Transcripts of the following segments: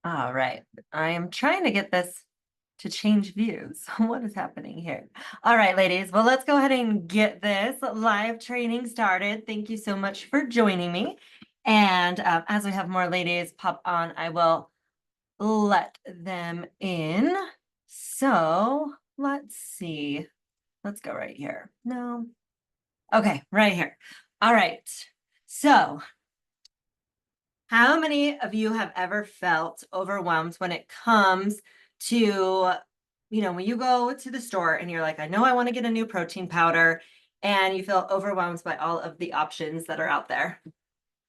All right. I am trying to get this to change views. What is happening here? All right, ladies. Well, let's go ahead and get this live training started. Thank you so much for joining me. And as we have more ladies pop on, I will let them in. So let's see. Let's go right here. No. Okay, right here. All right. So how many of you have ever felt overwhelmed when it comes to, when you go to the store and you're like, I know I want to get a new protein powder, and you feel overwhelmed by all of the options that are out there?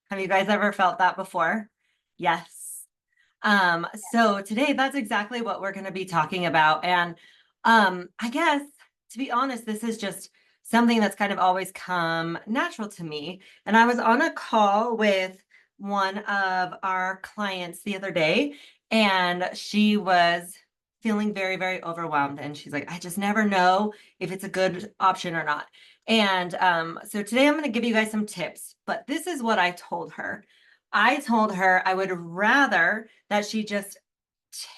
Have you guys ever felt that before? Yes. So today that's exactly what we're going to be talking about. And I guess, to be honest, this is just something that's kind of always come natural to me. And I was on a call with one of our clients the other day, and she was feeling very, very overwhelmed. And she's like, I just never know if it's a good option or not. And so today I'm going to give you guys some tips, but this is what I told her. I told her I would rather that she just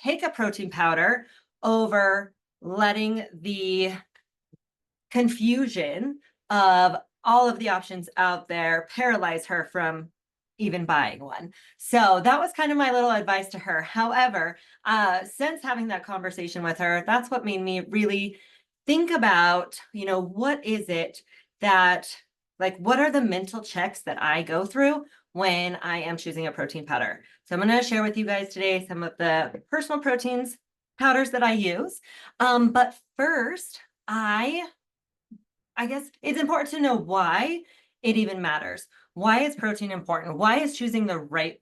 take a protein powder over letting the confusion of all of the options out there paralyze her from even buying one. So that was kind of my little advice to her. However, since having that conversation with her, that's what made me really think about, what is it that, like, what are the mental checks that I go through when I am choosing a protein powder? So I'm going to share with you guys today some of the personal proteins powders that I use. But first, I guess it's important to know why it even matters. Why is protein important? Why is choosing the right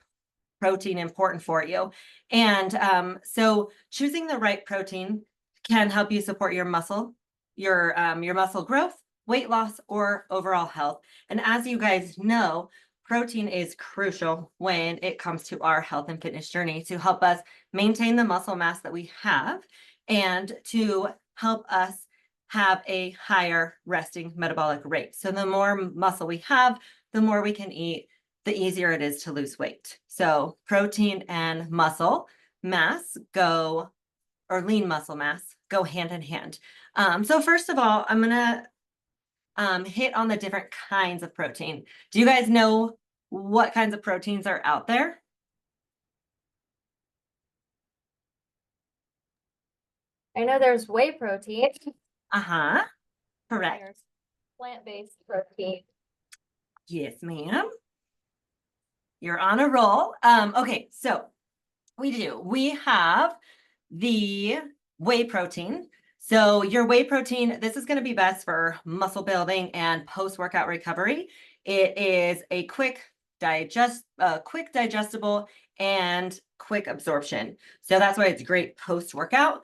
protein important for you? And so choosing the right protein can help you support your muscle growth, weight loss, or overall health. And as you guys know, protein is crucial when it comes to our health and fitness journey to help us maintain the muscle mass that we have and to help us have a higher resting metabolic rate. So the more muscle we have, the more we can eat, the easier it is to lose weight. So protein and muscle mass go, or lean muscle mass, go hand in hand. So first of all, I'm gonna hit on the different kinds of protein. Do you guys know what kinds of proteins are out there? I know there's whey protein. Uh-huh, correct. There's plant-based protein. Yes, ma'am. You're on a roll. Okay, so we have the whey protein. So your whey protein, this is going to be best for muscle building and post-workout recovery. It is a quick digestible and quick absorption. So that's why it's great post-workout.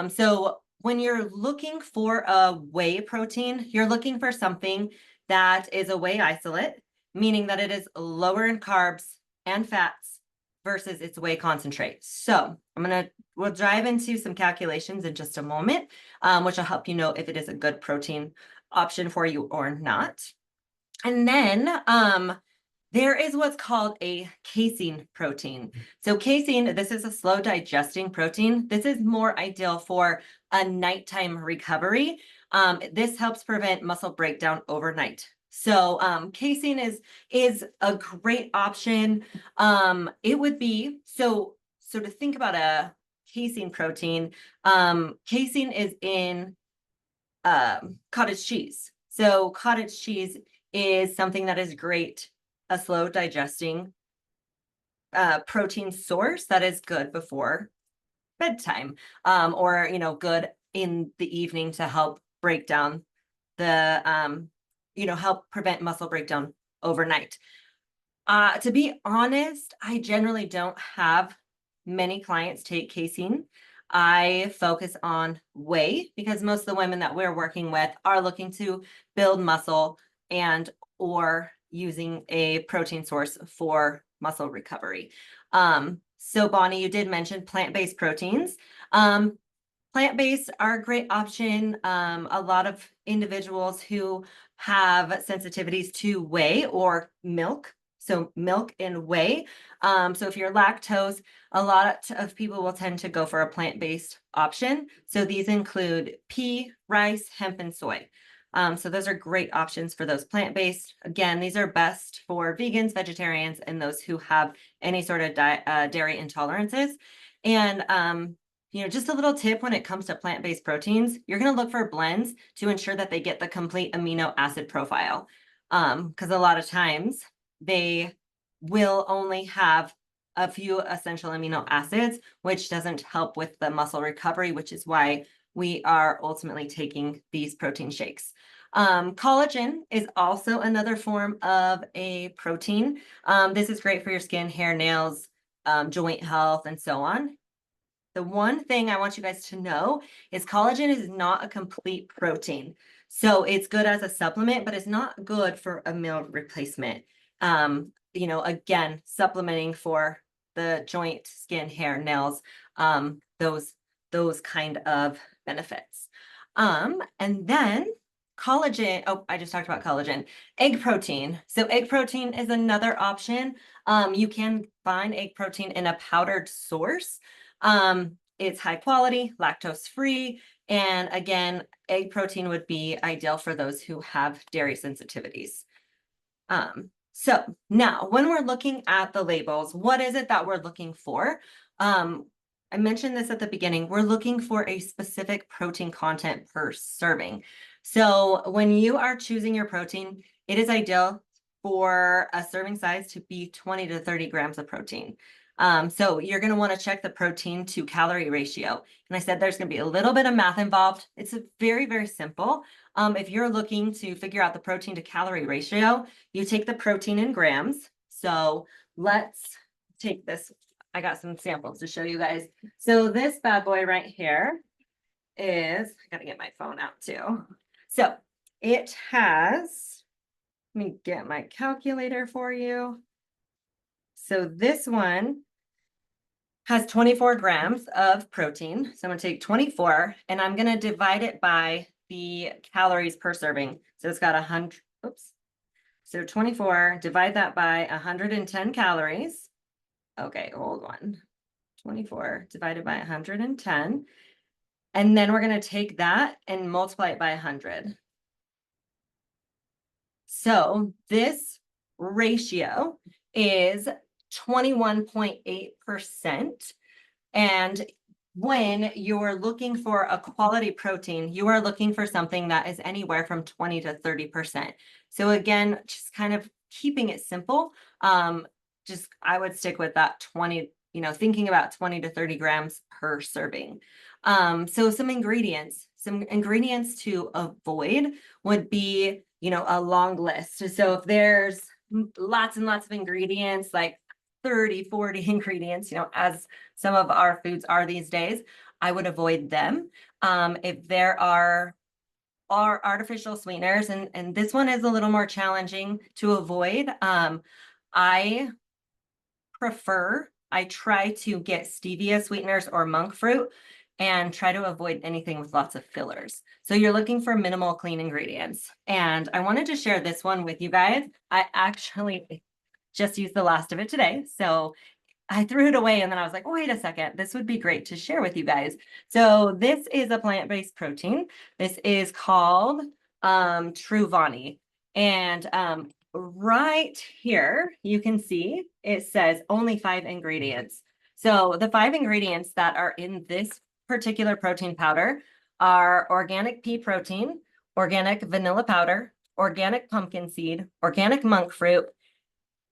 So when you're looking for a whey protein, you're looking for something that is a whey isolate, meaning that it is lower in carbs and fats versus its whey concentrate. So we'll dive into some calculations in just a moment, which will help you know if it is a good protein option for you or not. And then there is what's called a casein protein. So casein, this is a slow digesting protein. This is more ideal for a nighttime recovery. This helps prevent muscle breakdown overnight. So casein is a great option. It would be so to think about a casein protein. Casein is in cottage cheese. So cottage cheese is something that is great, a slow digesting protein source that is good before bedtime, or good in the evening to help break down the help prevent muscle breakdown overnight. To be honest, I generally don't have many clients take casein. I focus on whey because most of the women that we're working with are looking to build muscle and or using a protein source for muscle recovery. So Bonnie, you did mention plant-based proteins. Plant-based are a great option. A lot of individuals who have sensitivities to whey or milk. So milk and whey. So if you're lactose, a lot of people will tend to go for a plant-based option. So these include pea, rice, hemp, and soy. So those are great options for those plant-based. Again, these are best for vegans, vegetarians, and those who have any sort of dairy intolerances. And just a little tip when it comes to plant-based proteins, you're going to look for blends to ensure that they get the complete amino acid profile. Because a lot of times they will only have a few essential amino acids, which doesn't help with the muscle recovery, which is why we are ultimately taking these protein shakes. Collagen is also another form of a protein. This is great for your skin, hair, nails, joint health, and so on. The one thing I want you guys to know is collagen is not a complete protein. So it's good as a supplement, but it's not good for a meal replacement. Again, supplementing for the joint, skin, hair, nails, those kind of benefits. And then collagen, I just talked about collagen. Egg protein. So egg protein is another option. You can find egg protein in a powdered source. It's high quality, lactose free, and again, egg protein would be ideal for those who have dairy sensitivities. So now when we're looking at the labels, what is it that we're looking for? I mentioned this at the beginning, we're looking for a specific protein content per serving. So when you are choosing your protein, it is ideal for a serving size to be 20 to 30 grams of protein. So you're going to want to check the protein to calorie ratio. And I said there's going to be a little bit of math involved. It's very, very simple. If you're looking to figure out the protein to calorie ratio, you take the protein in grams. So let's take this. I got some samples to show you guys. So this bad boy right here is, I got to get my phone out too. So it has, let me get my calculator for you. So this one has 24 grams of protein. So I'm going to take 24 and I'm going to divide it by the calories per serving. So it's got 100, oops. So 24, divide that by 110 calories. Okay, hold on. 24 divided by 110. And then we're going to take that and multiply it by 100. So this ratio is 21.8%. And when you're looking for a quality protein, you are looking for something that is anywhere from 20 to 30%. So again, just kind of keeping it simple. I would stick with that 20, thinking about 20 to 30 grams per serving. So some ingredients to avoid would be, a long list. So if there's lots and lots of ingredients, like 30, 40 ingredients, as some of our foods are these days, I would avoid them. If there are artificial sweeteners, and this one is a little more challenging to avoid. I try to get stevia sweeteners or monk fruit and try to avoid anything with lots of fillers. So you're looking for minimal clean ingredients. And I wanted to share this one with you guys. I actually just used the last of it today. So I threw it away and then I was like, wait a second, this would be great to share with you guys. So this is a plant-based protein. This is called Truvani. And right here, you can see it says only 5 ingredients. So the 5 ingredients that are in this particular protein powder are organic pea protein, organic vanilla powder, organic pumpkin seed, organic monk fruit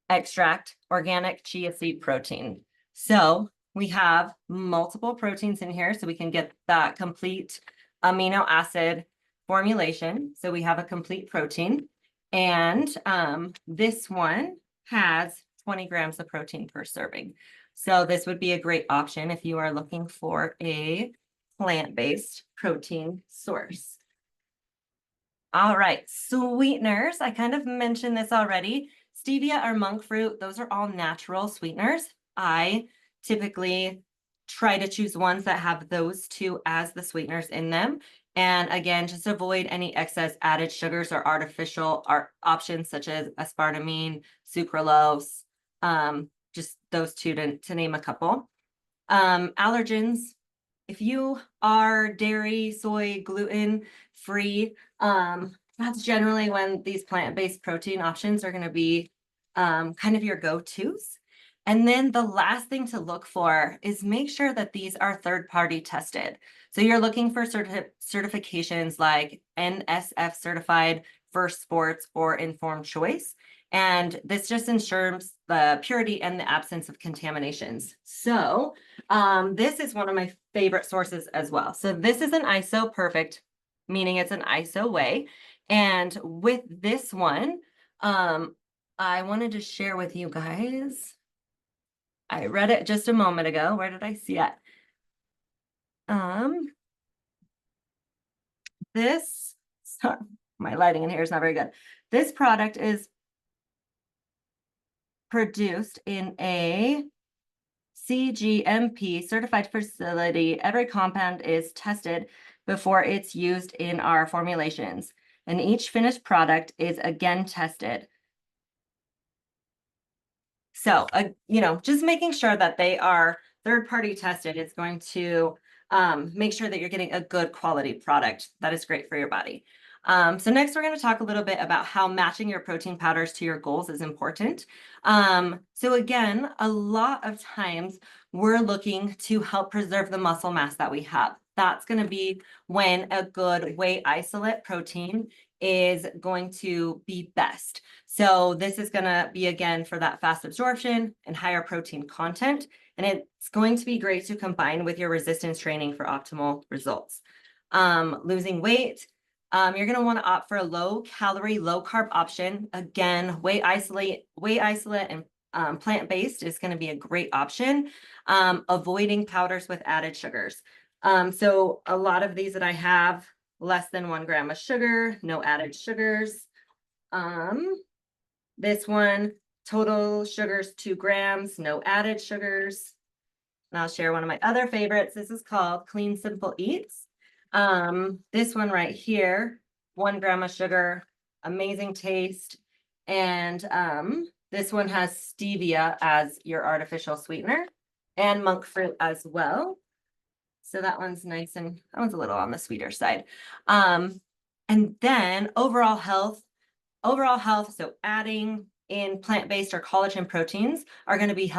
extract, organic chia seed protein. So we have multiple proteins in here so we can get that complete amino acid formulation. So we have a complete protein. And this one has 20 grams of protein per serving. So this would be a great option if you are looking for a plant-based protein source. All right, sweeteners. I kind of mentioned this already. Stevia or monk fruit, those are all natural sweeteners. I typically try to choose ones that have those two as the sweeteners in them. And again, just avoid any excess added sugars or artificial options such as aspartame, sucralose, just those two to name a couple. Allergens, if you are dairy, soy, gluten free, that's generally when these plant-based protein options are going to be kind of your go-tos. And then the last thing to look for is make sure that these are third-party tested. So you're looking for certifications like NSF certified, First Sports, or Informed Choice. And this just ensures the purity and the absence of contaminations. So this is one of my favorite sources as well. So this is an ISO perfect, meaning it's an ISO whey. And with this one, I wanted to share with you guys. I read it just a moment ago. Where did I see it? Sorry, my lighting in here is not very good. This product is produced in a CGMP certified facility. Every compound is tested before it's used in our formulations, and each finished product is again tested. So, just making sure that they are third-party tested is going to make sure that you're getting a good quality product that is great for your body. So next, we're going to talk a little bit about how matching your protein powders to your goals is important. So again, a lot of times we're looking to help preserve the muscle mass that we have. That's going to be when a good whey isolate protein is going to be best. So this is going to be, again, for that fast absorption and higher protein content. And it's going to be great to combine with your resistance training for optimal results. Losing weight, you're going to want to opt for a low calorie, low carb option. Again, whey isolate and plant-based is going to be a great option. Avoiding powders with added sugars. So a lot of these that I have, less than 1 gram of sugar, no added sugars. This one, total sugars 2 grams, no added sugars. And I'll share one of my other favorites. This is called Clean Simple Eats. This one right here, 1 gram of sugar, amazing taste. And this one has stevia as your artificial sweetener and monk fruit as well. So that one's nice, and that one's a little on the sweeter side. And then overall health, so adding in plant-based or collagen proteins are going to be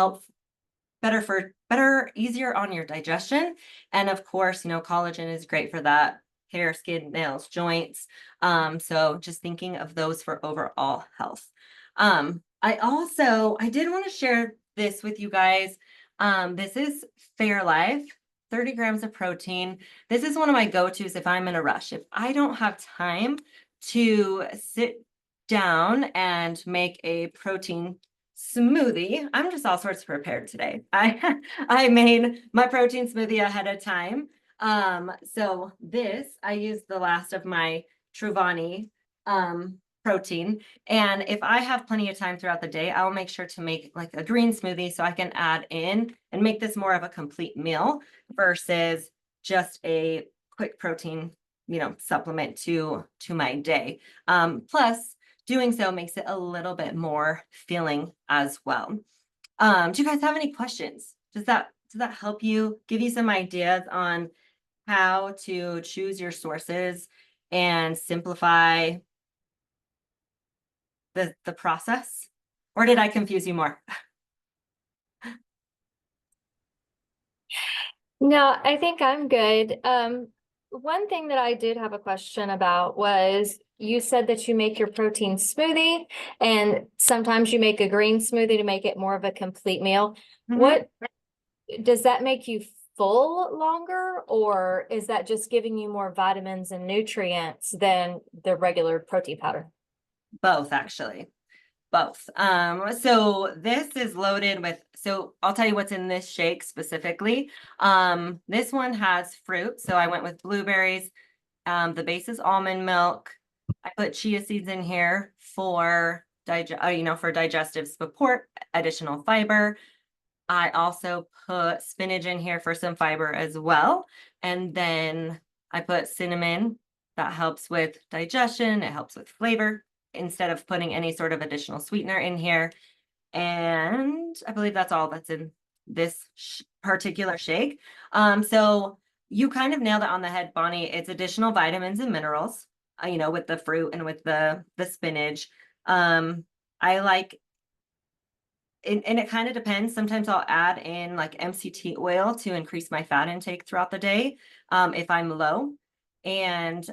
better, easier on your digestion. And of course, collagen is great for that hair, skin, nails, joints. So just thinking of those for overall health. I did want to share this with you guys. This is Fairlife, 30 grams of protein. This is one of my go-tos if I'm in a rush. If I don't have time to sit down and make a protein smoothie, I'm just all sorts prepared today. I made my protein smoothie ahead of time. So this, I used the last of my Truvani protein. And if I have plenty of time throughout the day, I'll make sure to make like a green smoothie so I can add in and make this more of a complete meal versus just a quick protein, supplement to my day. Plus, doing so makes it a little bit more filling as well. Do you guys have any questions? Does that help you, give you some ideas on how to choose your sources and simplify the process? Or did I confuse you more? No, I think I'm good. One thing that I did have a question about was you said that you make your protein smoothie and sometimes you make a green smoothie to make it more of a complete meal. Mhm. What does that make you full longer, or is that just giving you more vitamins and nutrients than the regular protein powder? Both, actually. Both. So this is loaded with, so I'll tell you what's in this shake specifically. This one has fruit. So I went with blueberries. The base is almond milk. I put chia seeds in here for for digestive support, additional fiber. I also put spinach in here for some fiber as well. And then I put cinnamon that helps with digestion, it helps with flavor instead of putting any sort of additional sweetener in here. And I believe that's all that's in this particular shake. So you kind of nailed it on the head, Bonnie. It's additional vitamins and minerals, with the fruit and with the spinach. I like and it kind of depends. Sometimes I'll add in like MCT oil to increase my fat intake throughout the day, if I'm low. And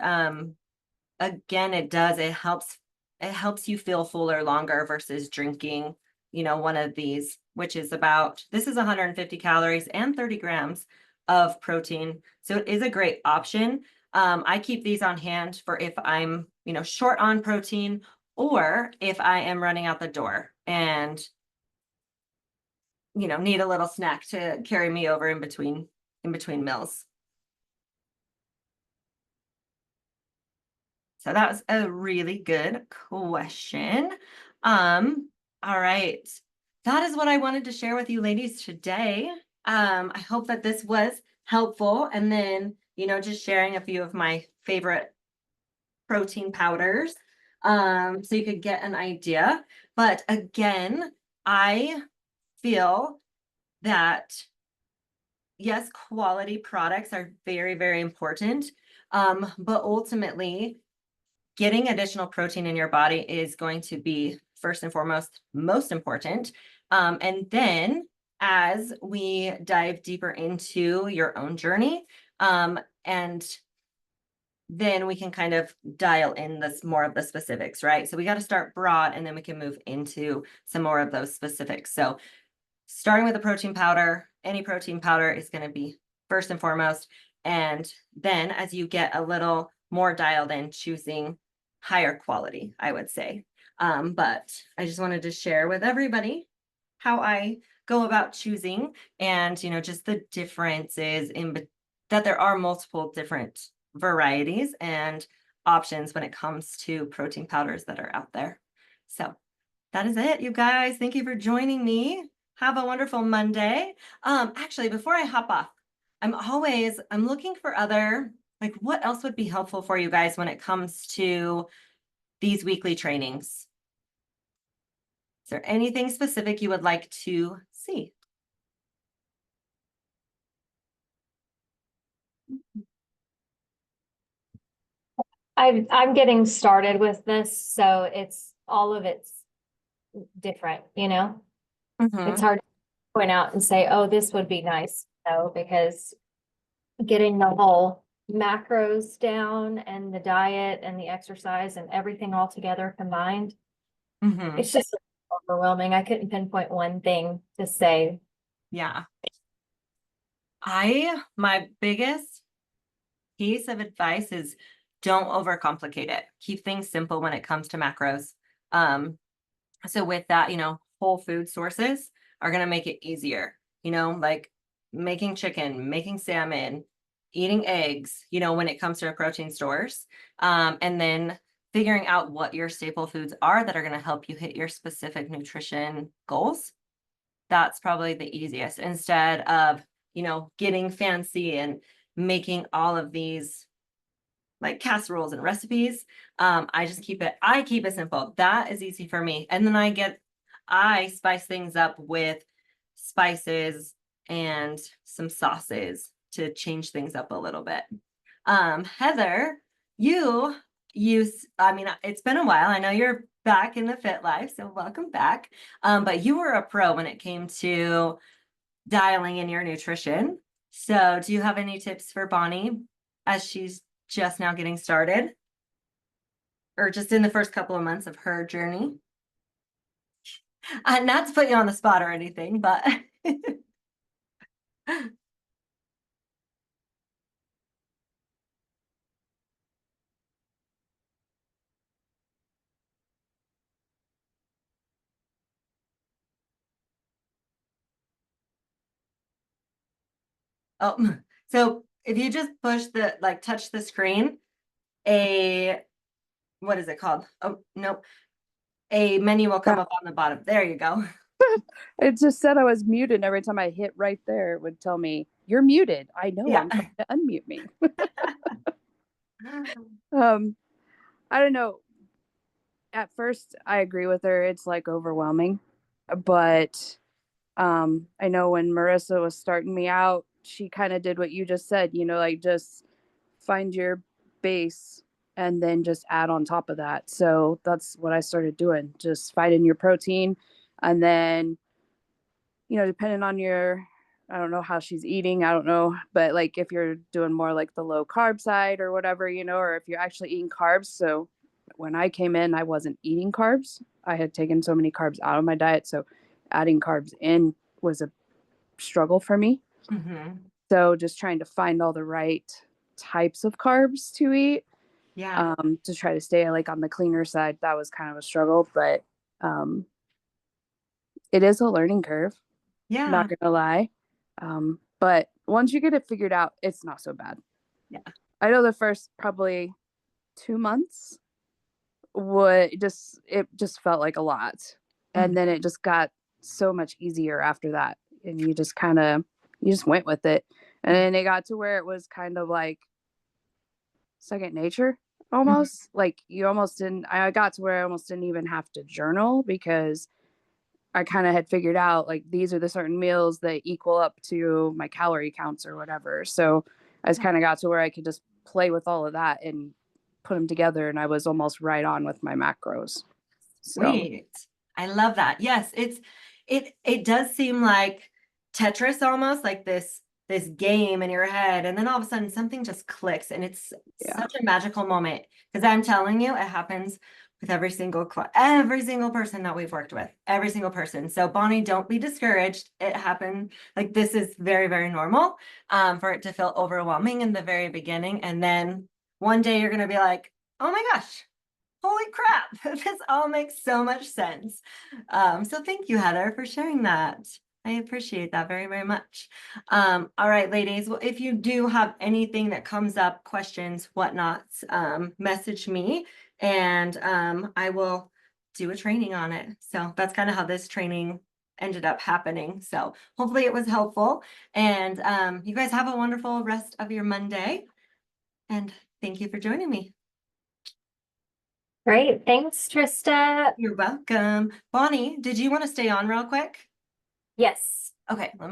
again, it helps you feel fuller longer versus drinking, one of these, which is this is 150 calories and 30 grams of protein. So it is a great option. I keep these on hand for if I'm, short on protein or if I am running out the door and need a little snack to carry me over in between meals. So that was a really good question. All right. That is what I wanted to share with you ladies today. I hope that this was helpful. And then, just sharing a few of my favorite protein powders, so you could get an idea. But again, I feel that yes, quality products are very, very important. But ultimately, getting additional protein in your body is going to be first and foremost most important. And then as we dive deeper into your own journey, and then we can kind of dial in this more of the specifics, right? So we got to start broad and then we can move into some more of those specifics. So starting with a protein powder, any protein powder is going to be first and foremost. And then as you get a little more dialed in, choosing higher quality, I would say. But I just wanted to share with everybody how I go about choosing and, just the differences that there are multiple different varieties and options when it comes to protein powders that are out there. So that is it, you guys. Thank you for joining me. Have a wonderful Monday. Actually, before I hop off, I'm looking for like what else would be helpful for you guys when it comes to these weekly trainings? Is there anything specific you would like to see? I'm getting started with this, so all of it's different, It's hard to point out and say, oh, this would be nice, because getting the whole macros down and the diet and the exercise and everything all together combined, Mhm. it's just overwhelming. I couldn't pinpoint one thing to say. Yeah. My biggest piece of advice is don't overcomplicate it. Keep things simple when it comes to macros. So with that, whole food sources are going to make it easier, like making chicken, making salmon, eating eggs, when it comes to protein stores. And then figuring out what your staple foods are that are going to help you hit your specific nutrition goals. That's probably the easiest instead of, getting fancy and making all of these like casseroles and recipes. I keep it simple. That is easy for me. And then I spice things up with spices and some sauces to change things up a little bit. Heather, it's been a while. I know you're back in the fit life, so welcome back. But you were a pro when it came to dialing in your nutrition. So do you have any tips for Bonnie as she's just now getting started or just in the first couple of months of her journey? Not to put you on the spot or anything, but oh, so if you just touch the screen, what is it called? Oh, no, a menu will come up on the bottom. There you go. It just said I was muted. And every time I hit right there, it would tell me, "You're muted." I know Yeah. I'm trying to unmute me. Um, I don't know. At first, I agree with her. It's like overwhelming, but I know when Marissa was starting me out, she kind of did what you just said, like just find your base and then just add on top of that. So that's what I started doing, just finding your protein. And then, depending on I don't know how she's eating, I don't know, but like if you're doing more like the low carb side or whatever, or if you're actually eating carbs. So when I came in, I wasn't eating carbs. I had taken so many carbs out of my diet. So adding carbs in was a struggle for me. Mhm. So just trying to find all the right types of carbs to eat, Yeah. to try to stay like on the cleaner side. That was kind of a struggle, but um, it is a learning curve. Yeah. Not gonna lie. But once you get it figured out, it's not so bad. Yeah. I know the first probably 2 months would it just felt like a lot. And Mhm. then it just got so much easier after that. And you just went with it. And then it got to where it was kind of like second nature Mhm. almost. Like you almost didn't I got to where I almost didn't even have to journal because I kind of had figured out like these are the certain meals that equal up to my calorie counts or whatever. So I just kind of got to where I could just play with all of that and put them together, and I was almost right on with my macros. So Sweet. I love that. Yes, it does seem like Tetris almost, like this game in your head, and then all of a sudden something just clicks and it's yeah, such a magical moment. Because I'm telling you, it happens with every single person that we've worked with, every single person. So Bonnie, don't be discouraged. It happened, like this is very, very normal for it to feel overwhelming in the very beginning. And then one day you're gonna be like, oh my gosh, holy crap, this all makes so much sense. So thank you, Heather, for sharing that. I appreciate that very, very much. All right, ladies. Well, if you do have anything that comes up, questions, whatnots, message me and I will do a training on it. So that's kind of how this training ended up happening. So hopefully it was helpful. And you guys have a wonderful rest of your Monday. And thank you for joining me. Great. Thanks, Trista. You're welcome. Bonnie, did you want to stay on real quick? Yes. Okay, let me